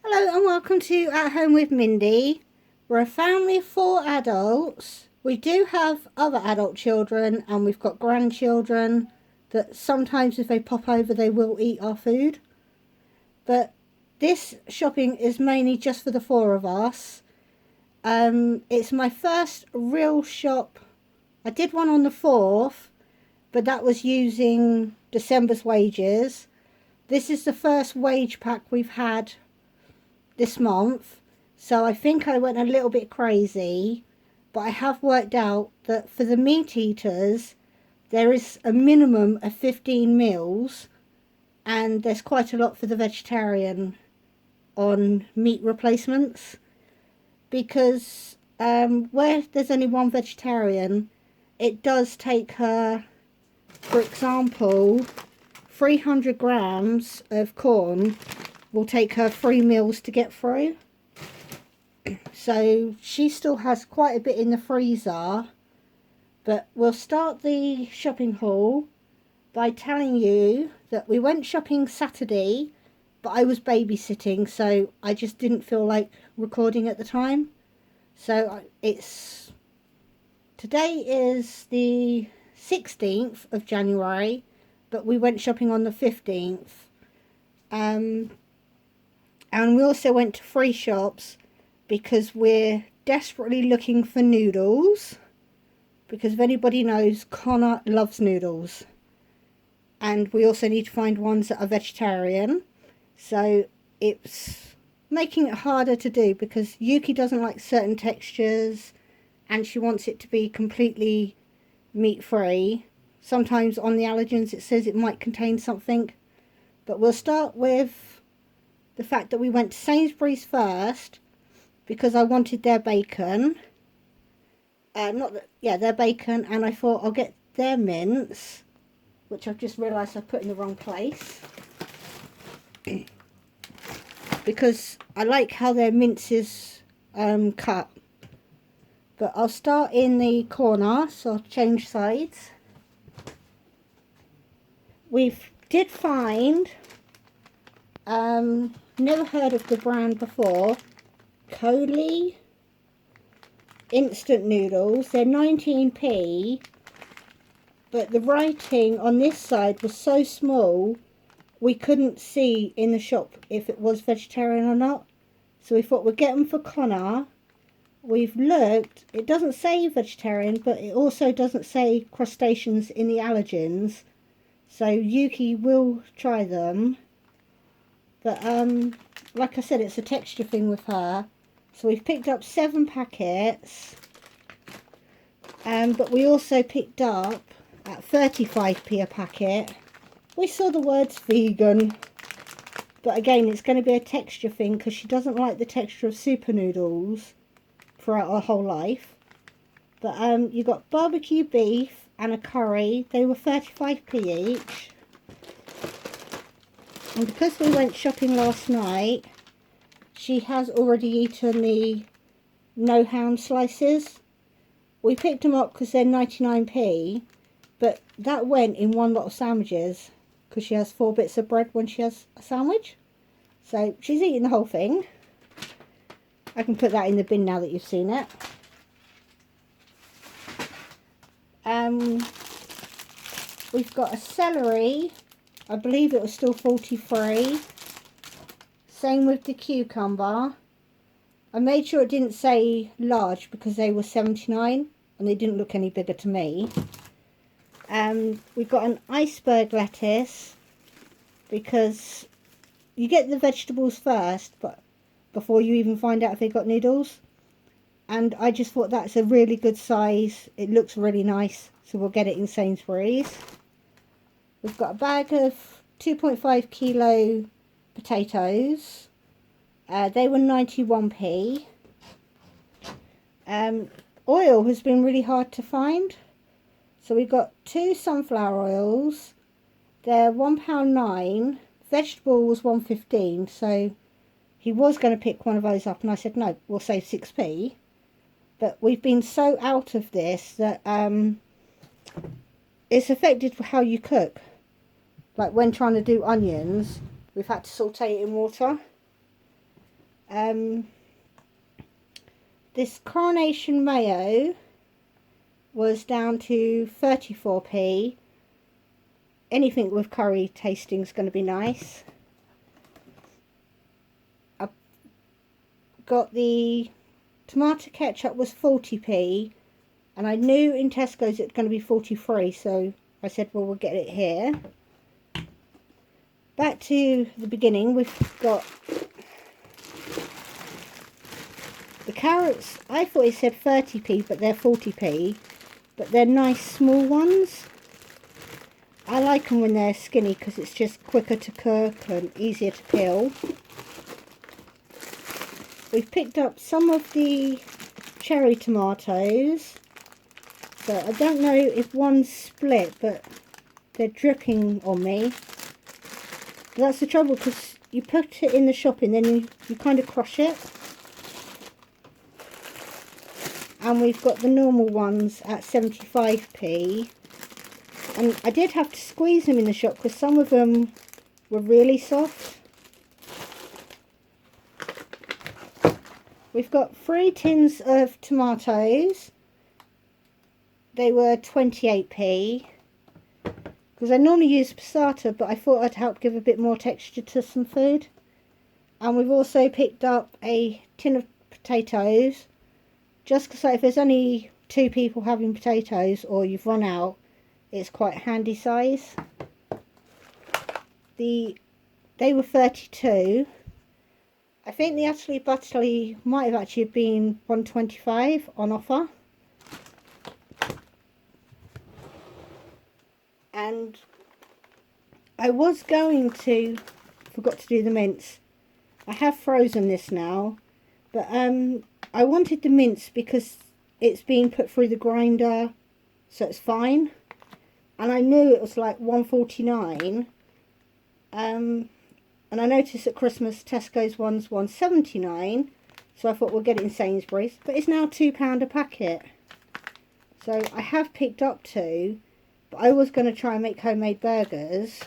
Hello and welcome to At Home with Mindy. We're a family of 4 adults. We do have other adult children and we've got grandchildren that sometimes if they pop over they will eat our food. But this shopping is mainly just for the 4 of us. It's my first real shop. I did one on the 4th, but that was using December's wages. This is the first wage pack we've had this month, so I think I went a little bit crazy, but I have worked out that for the meat eaters there is a minimum of 15 meals and there's quite a lot for the vegetarian on meat replacements, because where there's only one vegetarian, it does take her, for example, 300 grams of corn will take her 3 meals to get through. So she still has quite a bit in the freezer. But we'll start the shopping haul by telling you that we went shopping Saturday, but I was babysitting, so I just didn't feel like recording at the time. So today is the 16th of January, but we went shopping on the 15th. And we also went to 3 shops because we're desperately looking for noodles. Because if anybody knows, Connor loves noodles. And we also need to find ones that are vegetarian. So it's making it harder to do because Yuki doesn't like certain textures and she wants it to be completely meat-free. Sometimes on the allergens it says it might contain something. But we'll start with the fact that we went to Sainsbury's first because I wanted their bacon. Their bacon, and I thought I'll get their mince, which I've just realised I put in the wrong place. Because I like how their mince is cut. But I'll start in the corner, so I'll change sides. We did find, never heard of the brand before, Coley instant noodles. They're 19p, but the writing on this side was so small we couldn't see in the shop if it was vegetarian or not. So we thought we'd get them for Connor. We've looked, it doesn't say vegetarian, but it also doesn't say crustaceans in the allergens. So Yuki will try them. But like I said, it's a texture thing with her. So we've picked up 7 packets. But we also picked up at 35p a packet. We saw the words vegan. But again, it's going to be a texture thing because she doesn't like the texture of super noodles throughout her whole life. But you got barbecue beef and a curry. They were 35p each. And because we went shopping last night, she has already eaten the no ham slices. We picked them up because they're 99p, but that went in one lot of sandwiches because she has 4 bits of bread when she has a sandwich. So she's eating the whole thing. I can put that in the bin now that you've seen it. We've got a celery. I believe it was still 43. Same with the cucumber. I made sure it didn't say large because they were 79 and they didn't look any bigger to me. We've got an iceberg lettuce because you get the vegetables first, but before you even find out if they got noodles. And I just thought that's a really good size. It looks really nice, so we'll get it in Sainsbury's. We've got a bag of 2.5 kilo potatoes. They were 91p. Oil has been really hard to find. So we've got 2 sunflower oils. They're £1.09. Vegetable was £1.15. So he was going to pick one of those up and I said no, we'll save 6p. But we've been so out of this that it's affected how you cook. Like when trying to do onions, we've had to saute it in water. This Coronation Mayo was down to 34p. Anything with curry tasting is going to be nice. I've got the tomato ketchup was 40p, and I knew in Tesco's it's going to be 43, so I said, well, we'll get it here. Back to the beginning, we've got the carrots. I thought it said 30p, but they're 40p, but they're nice small ones. I like them when they're skinny because it's just quicker to cook and easier to peel. We've picked up some of the cherry tomatoes. So I don't know if one's split, but they're dripping on me. That's the trouble, because you put it in the shopping, then you kind of crush it. And we've got the normal ones at 75p. And I did have to squeeze them in the shop because some of them were really soft. We've got 3 tins of tomatoes. They were 28p. Because I normally use passata, but I thought I'd help give a bit more texture to some food. And we've also picked up a tin of potatoes. Just because if there's only 2 people having potatoes or you've run out, it's quite a handy size. They were 32. I think the Utterly Butterly might have actually been 125 on offer. And I was going to, forgot to do the mince. I have frozen this now, but I wanted the mince because it's being put through the grinder, so it's fine. And I knew it was like 149. And I noticed at Christmas Tesco's one's 179, so I thought we'll get it in Sainsbury's. But it's now £2 a packet. So I have picked up 2, but I was going to try and make homemade burgers.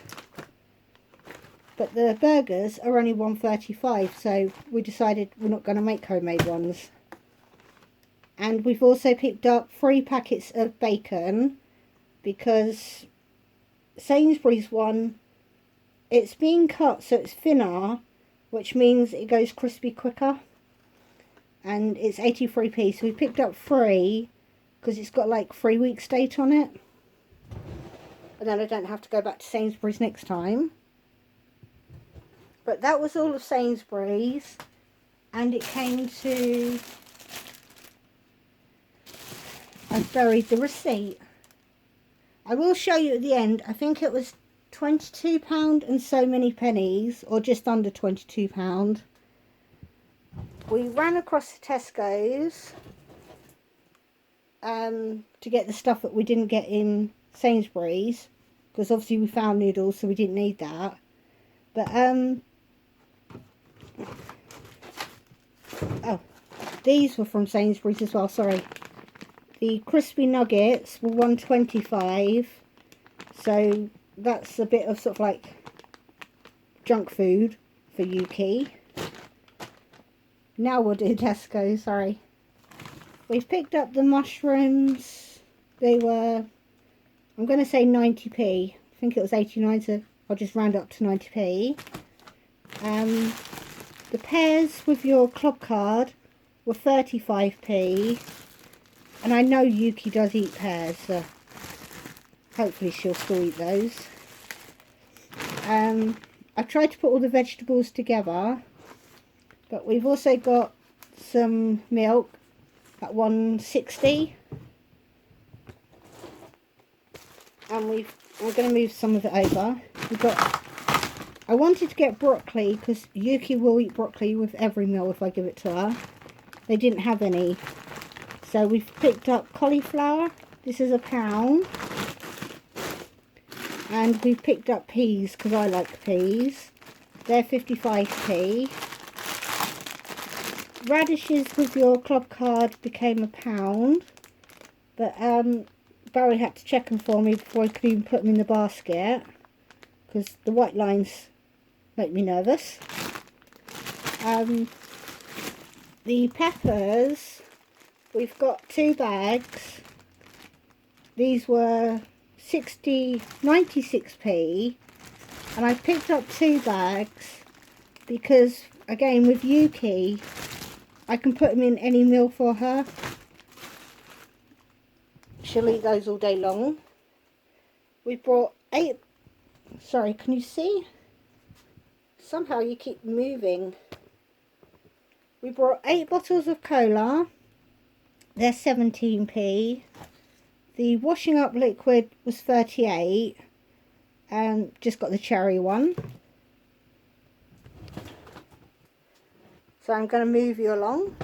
But the burgers are only 135, so we decided we're not going to make homemade ones. And we've also picked up 3 packets of bacon, because Sainsbury's one, it's being cut so it's thinner, which means it goes crispy quicker, and it's 83p, so we picked up 3 because it's got like 3 weeks date on it, and then I don't have to go back to Sainsbury's next time. But that was all of Sainsbury's, and it came to, I've buried the receipt. I will show you at the end. I think it was £22 and so many pennies, or just under £22. We ran across the Tesco's to get the stuff that we didn't get in Sainsbury's, because obviously we found noodles, so we didn't need that. But oh, these were from Sainsbury's as well, sorry. The crispy nuggets were 125, so that's a bit of sort of like junk food for Yuki. Now we'll do Tesco, sorry. We've picked up the mushrooms. They were, I'm going to say 90p. I think it was 89, so I'll just round up to 90p. The pears with your club card were 35p. And I know Yuki does eat pears, so hopefully she'll still eat those. I've tried to put all the vegetables together, but we've also got some milk at 160. And we're going to move some of it over. I wanted to get broccoli because Yuki will eat broccoli with every meal if I give it to her. They didn't have any. So we've picked up cauliflower. This is £1. And we've picked up peas because I like peas. They're 55p. Radishes with your club card became £1. But Barry had to check them for me before I could even put them in the basket, because the white lines make me nervous. The peppers, we've got 2 bags. These were 96p, and I picked up 2 bags because, again, with Yuki, I can put them in any meal for her. She'll eat those all day long. We brought 8, sorry, can you see? Somehow you keep moving. We brought 8 bottles of cola. They're 17p. The washing up liquid was 38, and just got the cherry one. So I'm going to move you along.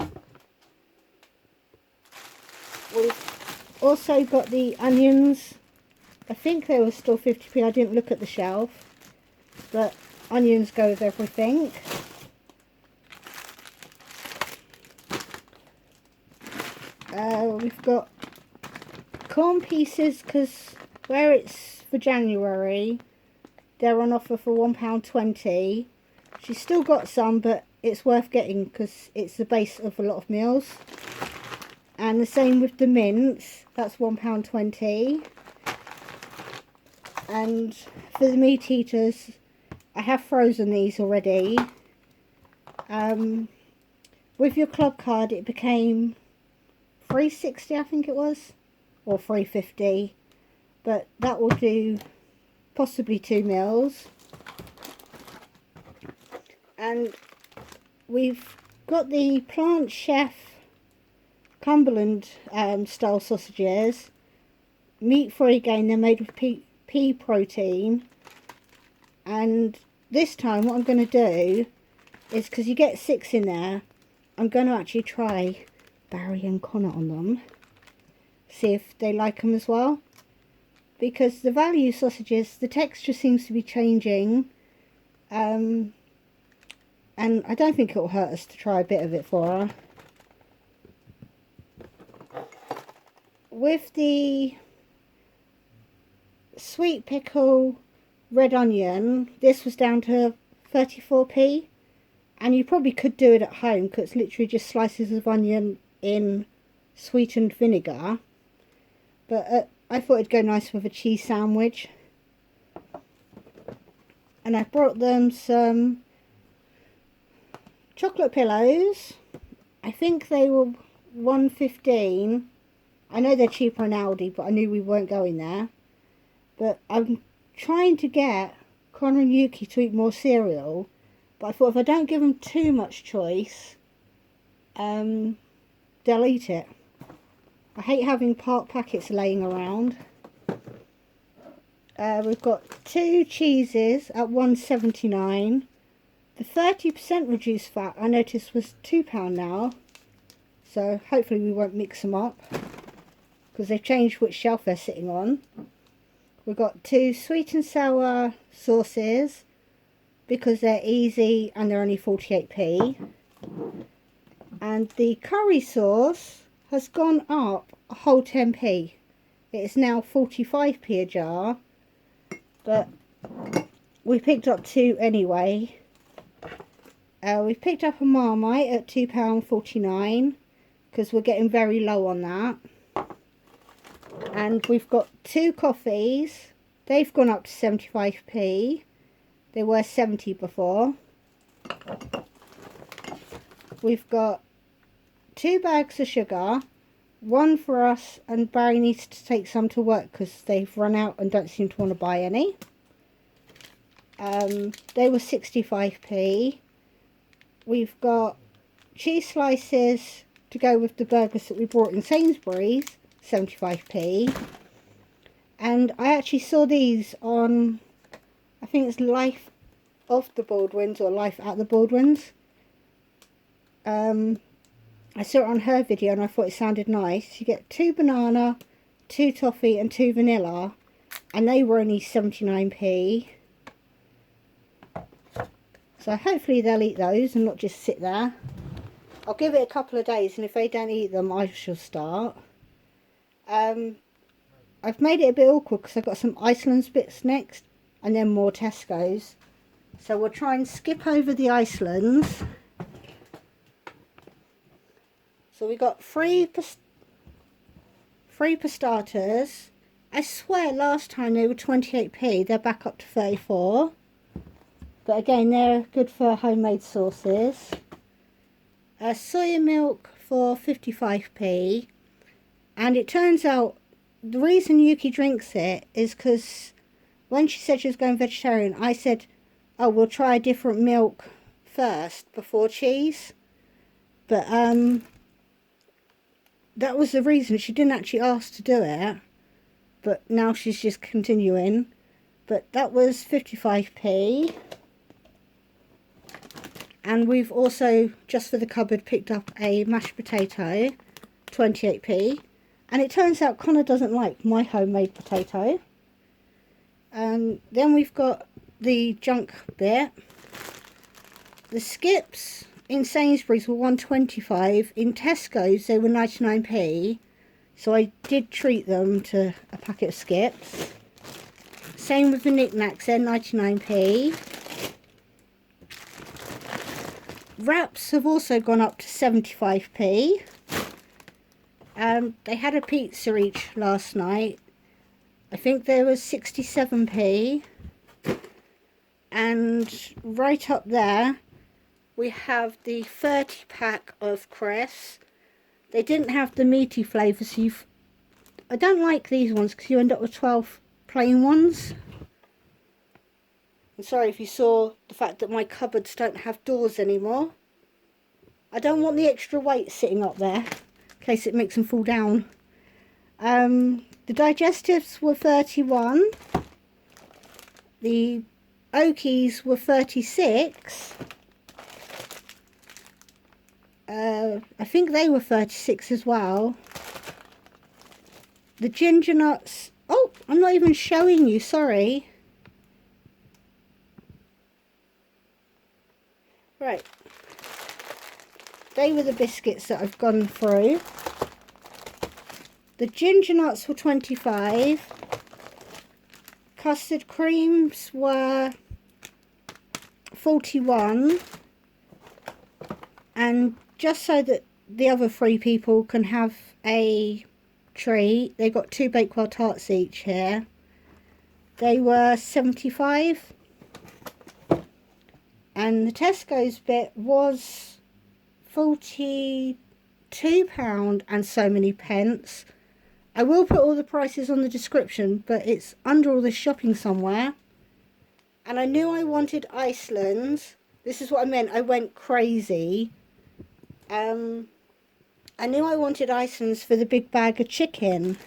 We've also got the onions. I think they were still 50p. I didn't look at the shelf, but onions go with everything. We've got corn pieces, because where it's for January, they're on offer for £1.20. She's still got some, but it's worth getting because it's the base of a lot of meals. And the same with the mince, that's £1.20. And for the meat eaters, I have frozen these already. With your club card, it became £3.60, I think it was, or £3.50, but that will do possibly 2 meals. And we've got the Plant Chef Cumberland style sausages, meat free again. They're made with pea protein, and this time what I'm going to do is, because you get 6 in there, I'm going to actually try Barry and Connor on them, see if they like them as well, because the value sausages, the texture seems to be changing, and I don't think it will hurt us to try a bit of it for her. With the sweet pickle red onion, this was down to 34p, and you probably could do it at home because it's literally just slices of onion in sweetened vinegar, but I thought it'd go nice with a cheese sandwich. And I brought them some chocolate pillows. I think they were £1.15. I know they're cheaper in Aldi, but I knew we weren't going there. But I'm trying to get Connor and Yuki to eat more cereal, but I thought if I don't give them too much choice, they'll eat it. I hate having part packets laying around. We've got 2 cheeses at £1.79. The 30% reduced fat I noticed was £2 now, so hopefully we won't mix them up because they've changed which shelf they're sitting on. We've got 2 sweet and sour sauces because they're easy and they're only 48p. And the curry sauce has gone up a whole 10p. It is now 45p a jar, but we picked up 2 anyway. We picked up a Marmite at £2.49 because we're getting very low on that. And we've got 2 coffees. They've gone up to 75p. They were 70 before. We've got 2 bags of sugar. 1 for us, and Barry needs to take some to work because they've run out and don't seem to want to buy any. They were 65p. We've got cheese slices to go with the burgers that we bought in Sainsbury's, 75p. And I actually saw these on, I think it's Life of the Baldwins or Life at the Baldwins. I saw it on her video and I thought it sounded nice. You get 2 banana, 2 toffee and 2 vanilla, and they were only 79p. So hopefully they'll eat those and not just sit there. I'll give it a couple of days, and if they don't eat them, I shall start. I've made it a bit awkward because I've got some Iceland bits next and then more Tesco's. So we'll try and skip over the Icelands. So we got three pastas. I swear last time they were 28p. They're back up to 34. But again, they're good for homemade sauces. Soya milk for 55p. And it turns out the reason Yuki drinks it is because when she said she was going vegetarian, I said, oh, we'll try a different milk first before cheese. But that was the reason. She didn't actually ask to do it. But now she's just continuing. But that was 55p. And we've also, just for the cupboard, picked up a mashed potato, 28p. And it turns out Connor doesn't like my homemade potato. Then we've got the junk bit. The skips in Sainsbury's were 1.25. In Tesco's they were 99p. So I did treat them to a packet of skips. Same with the knickknacks, they're 99p. Wraps have also gone up to 75p. They had a pizza each last night. I think there was 67p. And right up there we have the 30 pack of crisps. They didn't have the meaty flavours, so I don't like these ones because you end up with 12 plain ones. I'm sorry if you saw the fact that my cupboards don't have doors anymore. I don't want the extra weight sitting up there in case it makes them fall down. The digestives were 31. The Okies were 36. I think they were 36 as well. The ginger nuts, oh, I'm not even showing you, sorry. Right. They were the biscuits that I've gone through. The ginger nuts were 25. Custard creams were 41. And just so that the other three people can have a treat, they got 2 Bakewell tarts each here. They were 75. And the Tesco's bit was £42 and so many pence. I will put all the prices on the description, but it's under all this shopping somewhere. And I knew I wanted Iceland's. This is what I meant. I went crazy. I knew I wanted Iceland's for the big bag of chicken.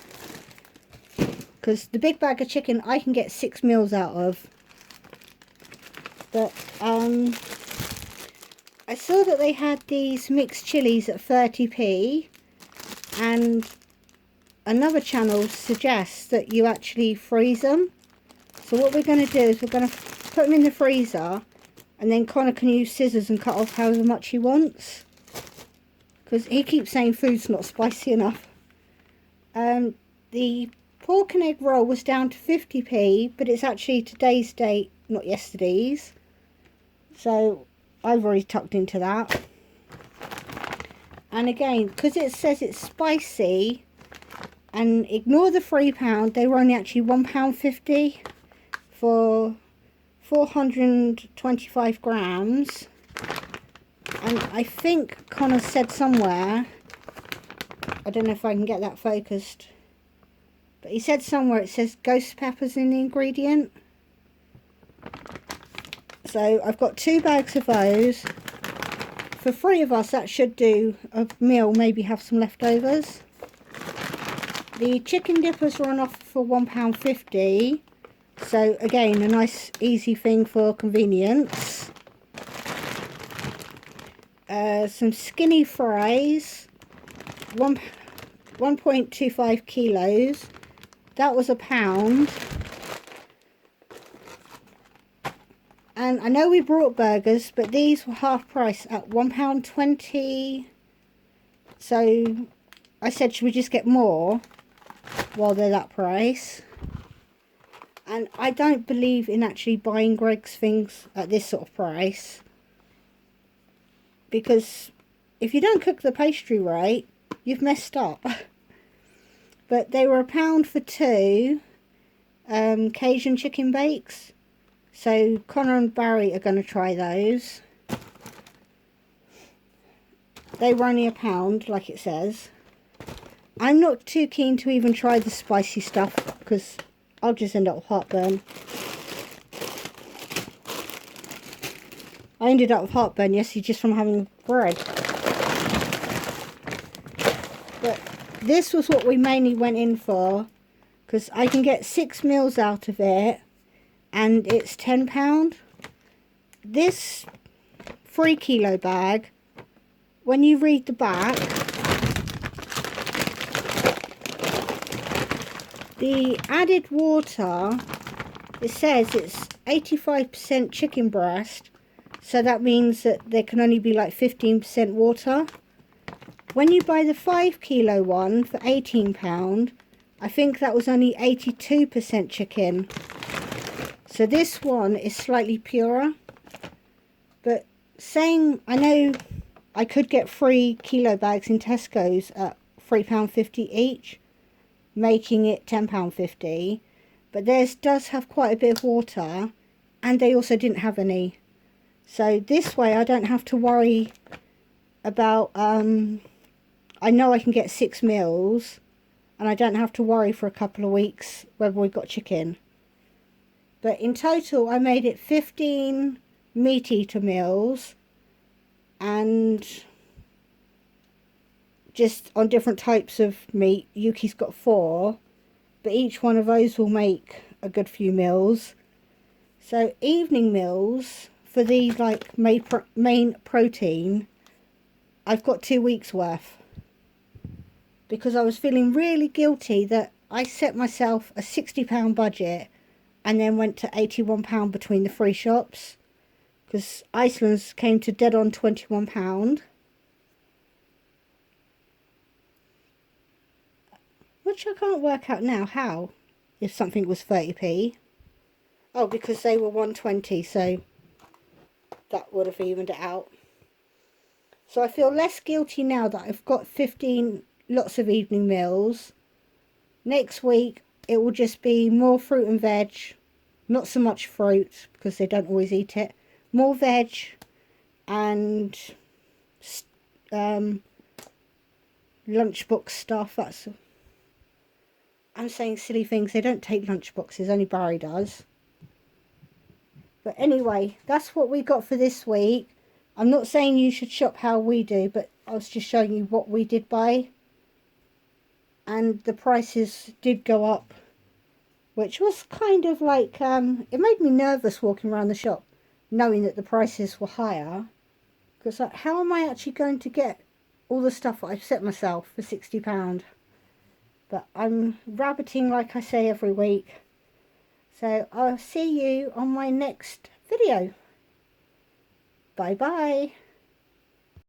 Because the big bag of chicken I can get 6 meals out of. But I saw that they had these mixed chilies at 30p. And another channel suggests that you actually freeze them. So what we're going to do is we're going to put them in the freezer. And then Connor can use scissors and cut off however much he wants. Because he keeps saying food's not spicy enough. The pork and egg roll was down to 50p, but it's actually today's date, not yesterday's. So I've already tucked into that. And again, because it says it's spicy, and ignore the £3, they were only actually £1.50 for 425 grams. And I think Connor said somewhere, I don't know if I can get that focused, but he said somewhere it says ghost peppers in the ingredient. So I've got 2 bags of those. For 3 of us that should do a meal, maybe have some leftovers. The chicken dippers were on offer for £1.50. So again, a nice easy thing for convenience. Some skinny fries, 1.25 kilos. That was £1. And I know we brought burgers, but these were half price at £1.20. So I said, should we just get more while they're that price? And I don't believe in actually buying Greggs things at this sort of price. Because if you don't cook the pastry right, you've messed up. But they were £1 for 2 Cajun chicken bakes. So Connor and Barry are going to try those. They were only £1, like it says. I'm not too keen to even try the spicy stuff because I'll just end up with heartburn. I ended up with heartburn yesterday just from having bread. But this was what we mainly went in for, because I can get 6 meals out of it and it's £10. This 3 kilo bag, when you read the back, the added water, it says it's 85% chicken breast, so that means that there can only be like 15% water. When you buy the 5 kilo one for £18, I think that was only 82% chicken. So this one is slightly purer. But saying, I know I could get 3 kilo bags in Tesco's at £3.50 each, making it £10.50. But theirs does have quite a bit of water, and they also didn't have any. So this way I don't have to worry about, I know I can get 6 meals, and I don't have to worry for a couple of weeks whether we've got chicken. But in total I made it 15 meat eater meals, and just on different types of meat. Yuki's got 4, but each one of those will make a good few meals. So evening meals for these like main protein, I've got 2 weeks worth, because I was feeling really guilty that I set myself a £60 budget and then went to £81 between the 3 shops, because Iceland's came to dead on £21, which I can't work out now how, if something was 30p. Oh, because they were 120, so that would have evened it out. So I feel less guilty now that I've got 15 lots of evening meals. Next week it will just be more fruit and veg, not so much fruit because they don't always eat it, more veg and lunchbox stuff. I'm saying silly things, they don't take lunchboxes, only Barry does. But anyway, that's what we got for this week. I'm not saying you should shop how we do, but I was just showing you what we did buy. And the prices did go up, which was kind of like, it made me nervous walking around the shop, knowing that the prices were higher. Because like, how am I actually going to get all the stuff that I've set myself for £60? But I'm rabbiting like I say every week. So I'll see you on my next video. Bye bye.